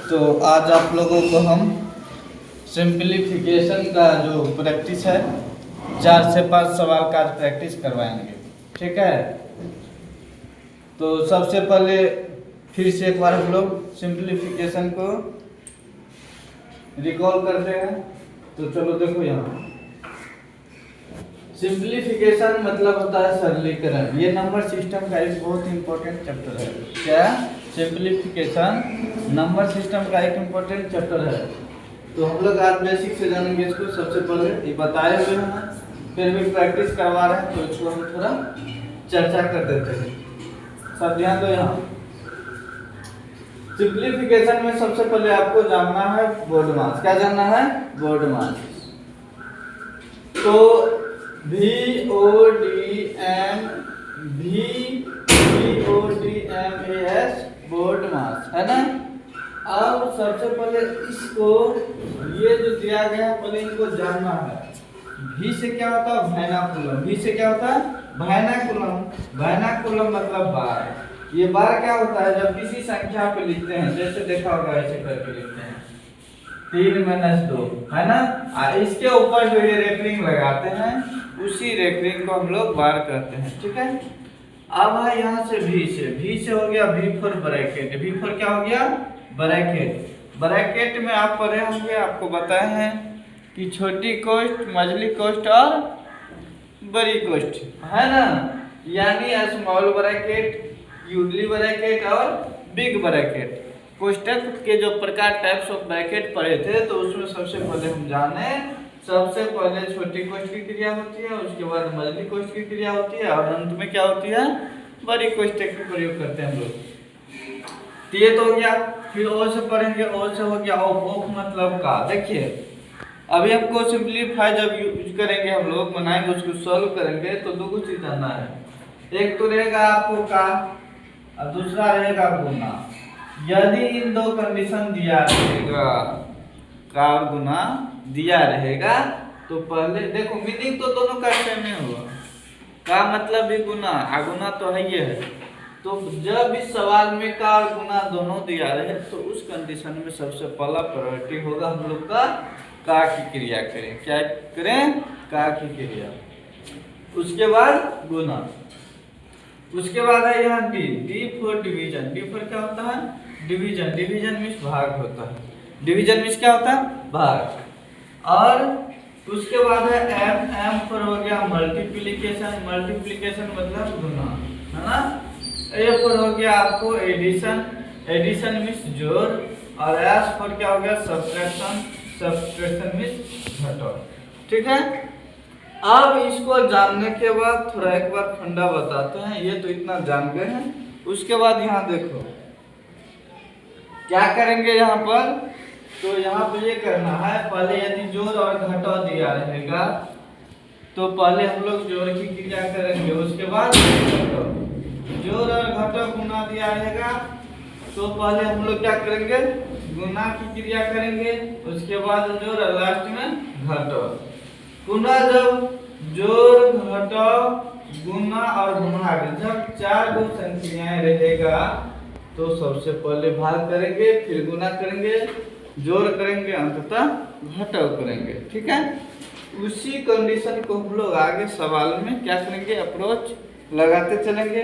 तो आज आप लोगों को हम सिंप्लीफिकेशन का जो प्रैक्टिस है 4 से 5 सवाल का आज प्रैक्टिस करवाएंगे। ठीक है, तो सबसे पहले फिर से एक बार हम लोग सिंप्लीफिकेशन को रिकॉल करते हैं। तो चलो देखो, यहाँ सिंप्लीफिकेशन मतलब होता है सरलीकरण। ये नंबर सिस्टम का एक बहुत इंपॉर्टेंट चैप्टर है। क्या? सिंप्लीफिकेशन नंबर सिस्टम का एक इंपॉर्टेंट चैप्टर है। तो हम लोग आज बेसिक से जानेंगे इसको। सबसे पहले ये बताए हुए हैं, फिर भी प्रैक्टिस करवा रहे हैं, तो इसको हम थोड़ा चर्चा कर देते हैं। सब ध्यान दो। यहाँ सिंप्लीफिकेशन में सबसे पहले आपको जानना है बोर्ड मास। क्या जानना है? बोर्ड मास। तो VODMAS बोर्ड मास है ना। अब सबसे पहले इसको, ये जो दिया गया है, पहले इनको जानना है। V से क्या होता है? वैनाकुलम। V से क्या होता है? वैनाकुलम। वैनाकुलम मतलब बार। ये बार क्या होता है? जब किसी संख्या पे लिखते हैं, जैसे देखा होगा ऐसे करके लिखते हैं 3 - 2 है ना। इसके ऊपर जो ये रेफरिंग लगाते हैं, उसी रेफरिंग को हम लोग बार करते हैं। ठीक है। अब है यहाँ से V से हो गया V4 ब्रैकेट। V4 क्या हो गया? ब्रैकेट। ब्रैकेट में आप पढ़े होंगे, आपको बताए हैं कि छोटी कोष्ठ, मझली कोष्ठ और बड़ी कोष्ठ है ना। यानी स्मॉल ब्रैकेट, यूजली ब्रैकेट और बिग ब्रैकेट। कोष्ठक के जो प्रकार टाइप्स ऑफ ब्रैकेट पढ़े थे, तो उसमें सबसे पहले हम जाने, सबसे पहले छोटी कोष्ठ की क्रिया होती है, उसके बाद मझली कोष्ठ की क्रिया होती है, और अंत में क्या होती है? बड़ी कोष्ठक का प्रयोग करते हैं हम लोग। तो ये तो हो गया। फिर ओ से पढ़ेंगे। ओ से हो गया ऑफ। ऑफ मतलब का। देखिए, अभी हमको सिंप्लीफाई जब यूज करेंगे, हम लोग बनाएंगे, उसको सॉल्व करेंगे, तो दो चीज जानना है। एक तो रहेगा आपको का, और दूसरा रहेगा गुना। यदि इन दो कंडीशन दिया रहेगा, का और गुना दिया रहेगा, तो पहले देखो मीनिंग तो दोनों का सेम ही होगा। का मतलब भी गुना, गुना तो है ये है। तो जब इस सवाल में का और गुना दोनों दिया रहे, तो उस कंडीशन में सबसे पहला प्रायोरिटी होगा हम लोग का की क्रिया करें। क्या करें? का की क्रिया। उसके बाद गुना। उसके बाद है यहाँ D for division. D for क्या होता है? डिवीजन। डिवीजन मीन्स भाग होता है। डिवीजन मीन्स क्या होता है? भाग। और उसके बाद है एम। एम फॉर हो गया मल्टीप्लिकेशन। मल्टीप्लिकेशन मतलब गुना है ना। ए फॉर हो गया आपको एडिशन। एडिशन मीन्स जोड़। और एस फॉर क्या हो गया? सब्ट्रैक्शन। सब्ट्रैक्शन मीन्स घटाव। ठीक है। अब इसको जानने के बाद थोड़ा एक बार फंडा बताते हैं। ये तो इतना जान गए हैं। उसके बाद यहाँ देखो क्या करेंगे यहाँ पर। तो यहाँ पे ये करना है, पहले यदि जोड़ और घटाव दिया रहेगा, तो पहले हम लोग जोड़ की क्रिया करेंगे, उसके बाद घटाव। जोड़ और घटाव गुना दिया रहेगा, तो पहले हम लोग क्या करेंगे? गुना की क्रिया करेंगे, उसके बाद जोड़ और लास्ट में घटाव। पुनः जब जोड़, घटाव, गुना और भाग, जब 4 गो संख्याएं रहेगा, तो सबसे पहले भाग करेंगे, फिर गुना करेंगे, जोड़ करेंगे, अंततः घटाव करेंगे। ठीक है। उसी कंडीशन को हम लोग आगे सवाल में क्या करेंगे? अप्रोच लगाते चलेंगे।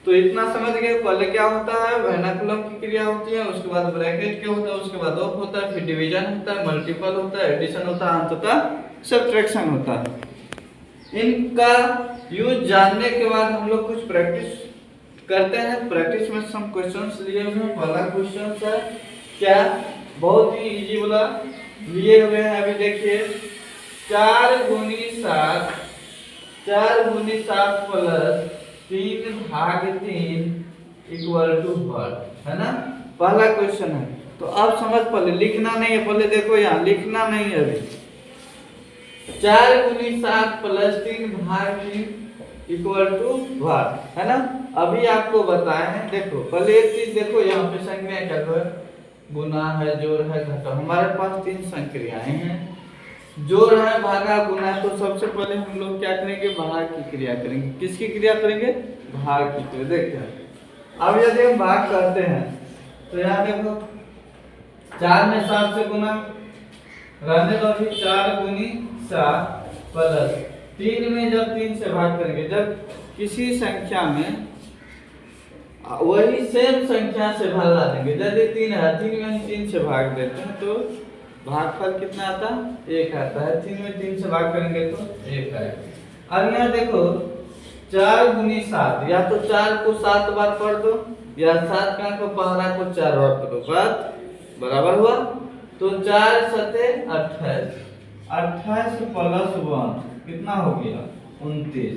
तो इतना समझ गए। पहले क्या होता है? वर्नाकुलम की क्रिया होती है, उसके बाद ब्रैकेट क्या होता है, उसके बाद ऑफ होता है, फिर डिवीजन होता है, मल्टीपल होता है, एडिशन होता है, अंततः सब्ट्रैक्शन होता है। इनका यूज जानने के बाद हम लोग कुछ प्रैक्टिस करते हैं। प्रैक्टिस में सम क्वेश्चंस लिए हुए हैं। पहला क्वेश्चन है क्या? बहुत ही इजी वाला लिए हुए हैं। अभी देखिए 4 × 7, 4 × 7 प्लस 3/3 = है ना। पहला क्वेश्चन है। तो अब समझ, पहले लिखना नहीं है, पहले देखो यहाँ लिखना नहीं है। अभी 4 × 7 प्लस 3/3 = है ना। अभी आपको बताए हैं। देखो पहले एक चीज देखो, यहाँ पे संख्या क्या है? गुना है, जोड़ है, घटाव। हमारे पास 3 संख्याएं हैं। जोड़ है, भागा, गुना। तो सबसे पहले हम लोग क्या करेंगे? भाग की क्रिया करेंगे। किसकी क्रिया करेंगे? भाग की क्रिया। देखते हैं अब यदि हम भाग करते हैं, तो यहाँ देखो 4 में 7 से गुना रहने दो अभी, 4 गुनी 7 प्लस 3 में जब 3 से भाग करेंगे, जब किसी संख्या में वही सेम संख्या से भाग ला देंगे, यदि 3 है 3 में 3 से भाग देते हैं तो भागफल कितना आता है 1 आता है। 3 में 3 से भाग करेंगे तो 1 आएगा। अब यहाँ देखो 4 गुनी 7, या तो 4 को 7 बार पढ़ दो या 7 का को पहला को 4 बार पढ़ो, बात बराबर हुआ। तो 4 सते 28, 28 प्लस 1 कितना हो गया 29।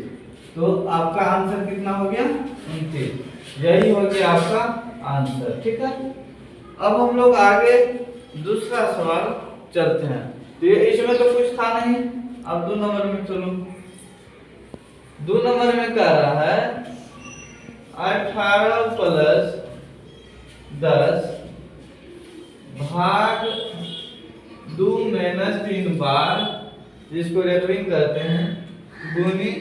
तो आपका आंसर कितना हो गया 29, यही हो गया आपका आंसर। ठीक है, अब हम लोग आगे दूसरा सवाल चलते हैं। तो ये इसमें तो कुछ था नहीं, अब 2 नंबर में चलो। 2 नंबर में कह रहा है 18 प्लस 10 भाग 2 माइनस 3 बार, जिसको रेटरिंग करते हैं, गुनी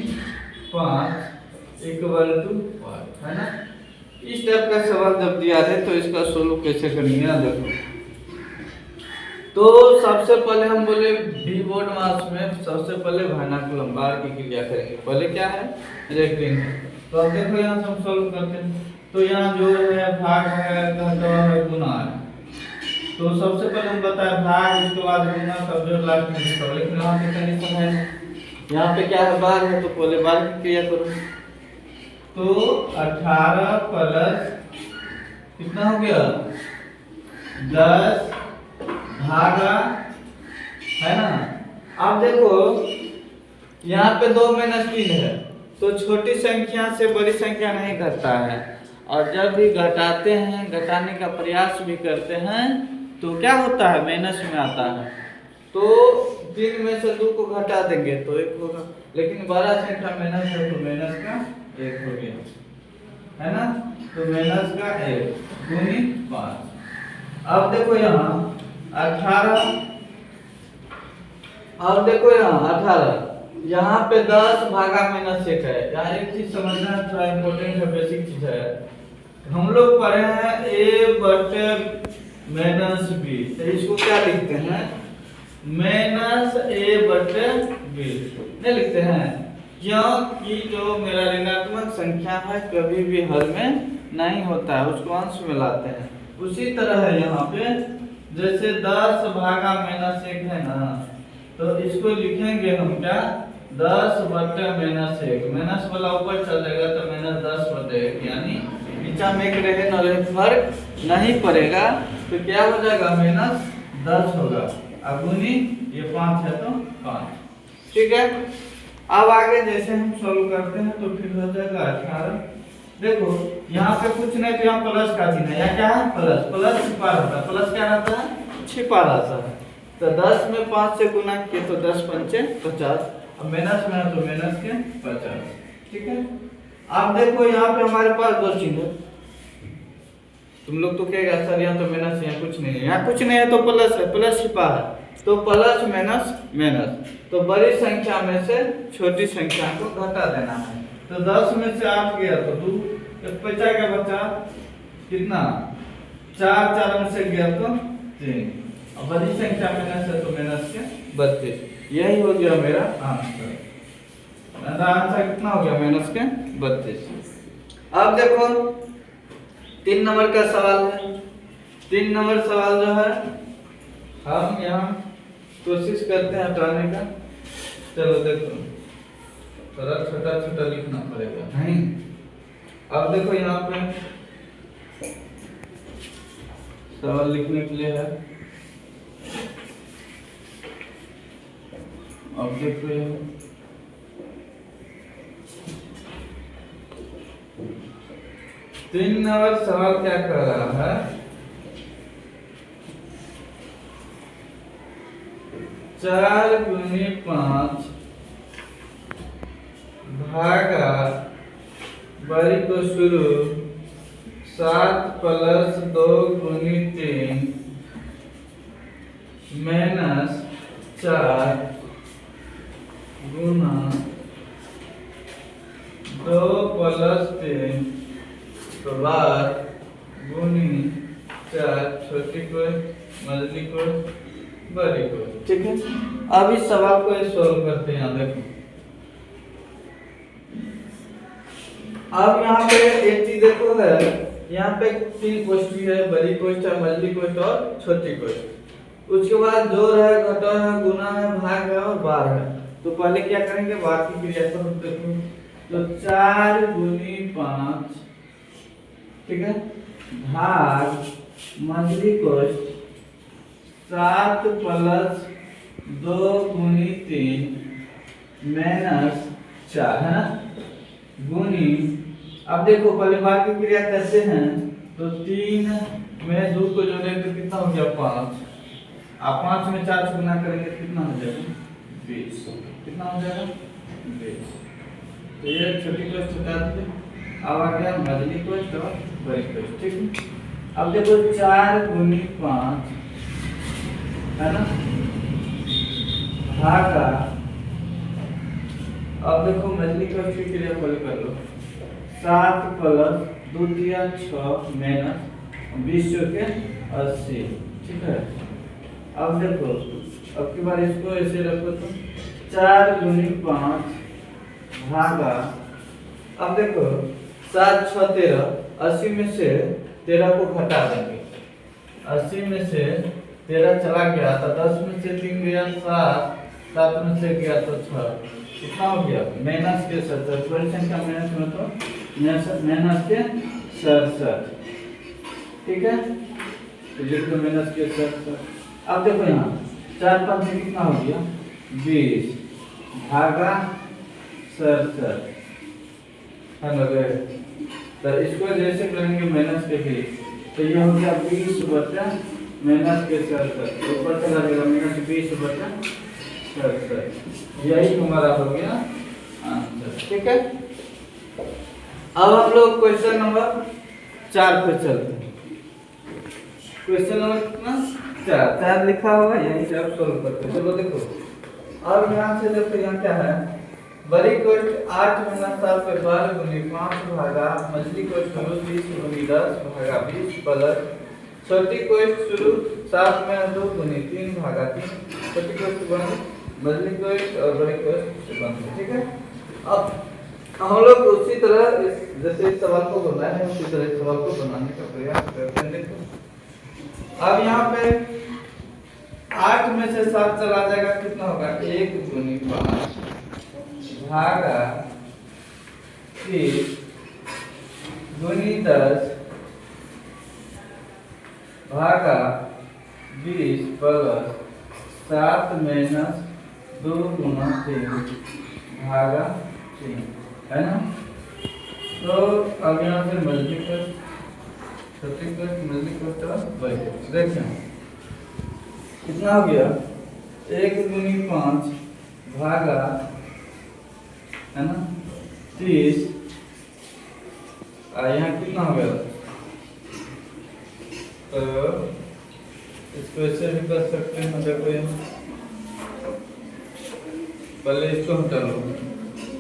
5 इक्वल टू 5, है ना। इस टाइप का सवाल जब दिया है तो इसका सोल्व कैसे करेंगे देखो। तो सबसे पहले हम बोले डी बोर्ड मास में सबसे पहले वर्नाकुलम बार की क्रिया करेंगे। पहले क्या है रेटरिंग। तो अब देखो यहाँ से हम सोल्व करते हैं। तो यहाँ जो है भाग है, घटा है, गुना है। तो सबसे पहले हम बताए भाग, इसके बाद गुना, तब जो लास्ट में डिस्कवर। लेकिन यहाँ पे कंडीशन है, यहाँ पे क्या है बार है, तो पहले बार की क्रिया करो। तो 18 प्लस कितना हो गया 10 भागा, है ना। अब देखो यहाँ पे 2 माइनस 3 है, तो छोटी संख्या से बड़ी संख्या नहीं घटता है, और जब भी घटाते हैं, घटाने का प्रयास भी करते हैं, तो क्या होता है माइनस में आता है। तो 3 में से 2 को घटा देंगे तो 1 होगा, लेकिन बड़ा संख्या माइनस है तो माइनस का 1 हो गया, है ना। तो माइनस का 1 गुनी 5। अब देखो यहाँ 18, अब देखो यहाँ 18, यहाँ पे 10 भागा माइनस 1 है। यहाँ एक चीज समझना थोड़ा इम्पोर्टेंट है, बेसिक चीज है। हम लोग पढ़े हैं a बटे माइनस बी, तो इसको क्या लिखते हैं माइनस a बटे b, नहीं लिखते हैं, क्योंकि जो मेरा ऋणात्मक संख्या है कभी भी हल में नहीं होता है, उसको अंश में लाते हैं। उसी तरह है यहाँ पे, जैसे 10 भागा माइनस 1 है ना, तो इसको लिखेंगे हम क्या 10 बटे माइनस 1, माइनस वाला ऊपर चल जाएगा तो माइनस 10 बटे 1, यानी नीचा में एक रहे न रहे फर्क नहीं पड़ेगा, तो क्या हो जाएगा माइनस 10 होगा। अब गुनी ये 5 है तो 5। ठीक है, अब आगे जैसे हम सॉल्व करते हैं तो फिर हो जाएगा 18। देखो यहाँ पे कुछ नहीं तो यहाँ प्लस का चिन्ह है, यहाँ क्या है प्लस, प्लस छिपा रहता है, प्लस क्या रहता है छिपा रहता है। तो 10 में 5 से गुना किए तो 10 पंचे 50, अब माइनस में है तो माइनस के 50। ठीक है, अब देखो यहाँ पे हमारे पास 2 चिन्ह, तुम लोग तो कहेगा सर यहाँ तो माइनस, यहाँ कुछ नहीं है, यहाँ कुछ नहीं है तो प्लस है, प्लस छिपा है, तो प्लस माइनस माइनस, तो बड़ी संख्या में से छोटी संख्या को घटा देना है। तो 10 में से 8 गया तो 2, एक बचा क्या बचा कितना 4, 4 में से गया तो 3, अब बड़ी संख्या माइनस है तो माइनस के 32। यही हो गया मेरा आंसर। आंसर कितना हो गया माइनस के 32। अब देखो 3 नंबर का सवाल है। 3 नंबर सवाल जो है हम यहाँ कोशिश करते हैं हटाने का। चलो देखो थोड़ा छोटा छोटा लिखना पड़ेगा नहीं। अब देखो यहाँ पे सवाल लिखने के लिए है, अब देखो यहाँ 3 नंबर सवाल क्या कर रहा है, 4 गुनी 5 भागा बड़ी को शुरू 7 प्लस 2 गुनी 3 माइनस 4 गुना 2 प्लस 3 तो बाद गुनी 4 छोटी कोष्ठ मझली कोष्ठ बड़ी कोष्ठ। ठीक है, अब इस सवाल को सोल्व करते हैं। देखो अब यहाँ पे एक चीज देखो है, यहाँ पे 3 कोष्ठ भी है, बड़ी कोष्ठ है, मझली कोष्ठ और छोटी कोष्ठ। उसके बाद जोड़ है, घटा है, गुना है, भाग है और बार है। तो पहले क्या करेंगे, बार की क्रिया को देखो। तो 4 गुनी 5, ठीक है, भाग मझली कोष्ठ 7 प्लस 2 गुनी 3 माइनस 4 है ना, गुनी। अब देखो पहले भाग की क्रिया कैसे हैं, तो 3 में 2 को जोड़ेंगे तो कितना हो गया 5, आप 5 में 4 से गुना करेंगे कितना हो जाएगा 20, कितना हो जाएगा 20। तो ये छोटी कोष्ठ हटा दीजिए, अब आ गया मझली कोष्ठ और बड़ी कोष्ठ। ठीक है, अब देखो 4 गुनी 5 है ना, भागा, अब देखो मझली कोष्ठ की क्रिया पहले कर लो, 7 प्लस 2 दिया 6 माइनस 20 के 80। ठीक है, अब देखो अब की बार इसको ऐसे रखो, तो 4 गुनी 5 भागा, अब देखो 7 6 13, 80 में से 13 को घटा देंगे, 80 में से 13 चला गया तो 10 में से 3 गया 7, 7 में से गया तो 6, कितना हो गया माइनस के 67। बड़ी संख्या माइनस में तो माइनस के 67। ठीक है, तो ये तो माइनस के 67। अब देखो यहाँ 4 5 से कितना हो गया 20 भागा 67 है ना। तो इसको जैसे करेंगे माइनस के भी, तो ये हो गया 20 बटा माइनस के 67, ऊपर चला जाएगा माइनस 20 बटा 67, यही हमारा हो गया आंसर। ठीक है, अब हम लोग क्वेश्चन नंबर 4 पे चलते हैं। क्वेश्चन नंबर कितना 4 लिखा हुआ है, यहीं से आप सोल्व करते हैं। चलो देखो, अब यहाँ से देखो यहाँ क्या है, बड़ी कोष्ठ 8 गुना 7 पे 12 गुनी 5 भागा मझली कोष्ठ 20 गुनी 10 भागा 20 प्लस छोटी कोष्ठ शुरू 7 में 2 गुनी 3 भागा 3, छोटी कोष्ठ बन मझली कोष्ठ और बड़ी कोष्ठ बन। ठीक है, अब हम लोग उसी तरह जैसे इस सवाल को बनाए हैं उसी तरह इस सवाल को बनाने का प्रयास करते हैं। देखो अब यहाँ पे 8 में से 7 चला जाएगा, कितना होगा 1 गुनी 5 भागा 30 गुनी 10 भागा 20 प्लस 7 माइनस 2 गुना 3 भागा 3 है ना। तो अब यहाँ से मल्टी कोष्ठ छोटी कोष्ठ मल्टी कोष्ठ और बड़ी कोष्ठ देखें कितना हो गया 1 गुनी 5 भागा है ना 30, यहाँ कितना हो गया, तो इसको ऐसे भी कर सकते हैं। देखो पहले इसको हटा लो,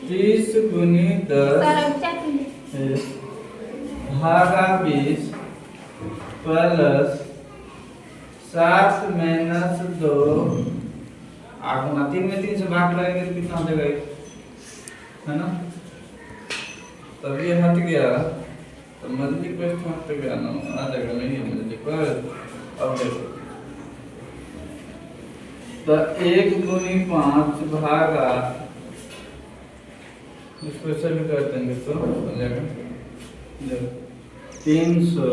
30 गुनी 10 भागा 20 प्लस 7 माइनस 2 8 गुना 3 में 3 से भाग करेंगे तो कितना हो जाएगा है ना। तब ये हट गया तो मझली कोष्ठ हट गया ना, आ जाएगा नहीं है मझली कोष्ठ। अब देखो तो 1 गुनी 5 भागा, इसको ऐसे भी कर देंगे तो हो जाएगा 300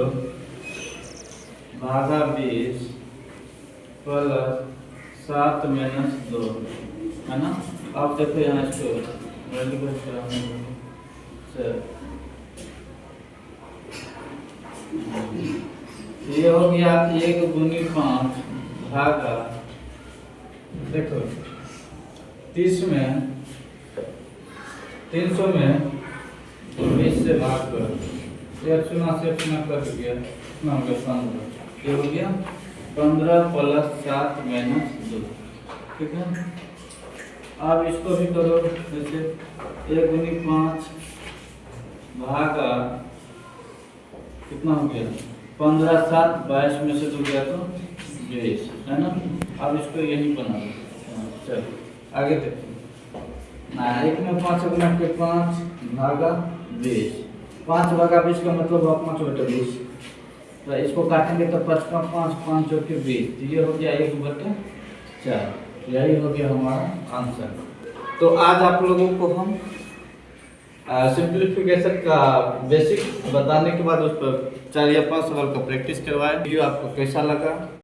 भागा 20 प्लस 7 माइनस 2 है ना। अब देखो यहाँ इसको ये हो गया 1 गुनी 5 भागा, देखो 30 में 300 में 20 से भाग कर से चुना कर दिया, कितना हो गया 15, ये हो गया 15 प्लस 7 माइनस 2। ठीक है, अब इसको भी करो जैसे 1 गुनी 5 भागा कितना हो गया 15 7 22 में से 2 गया तो 20 है ना। अब इसको यही बना दो। चलो आगे देखो ना, 1 में 5 गुना के 5 भागा 20, 5 भागा 20 का मतलब हुआ 5 बटे 20। तो इसको काटेंगे तो 5 का 5 5 जो कि 20, तो ये हो गया 1/4। यही हो गया हमारा आंसर। तो आज आप लोगों को हम सिंप्लीफिकेशन का बेसिक बताने के बाद उस पर 4 या 5 सवाल का प्रैक्टिस करवाएं। वीडियो आपको कैसा लगा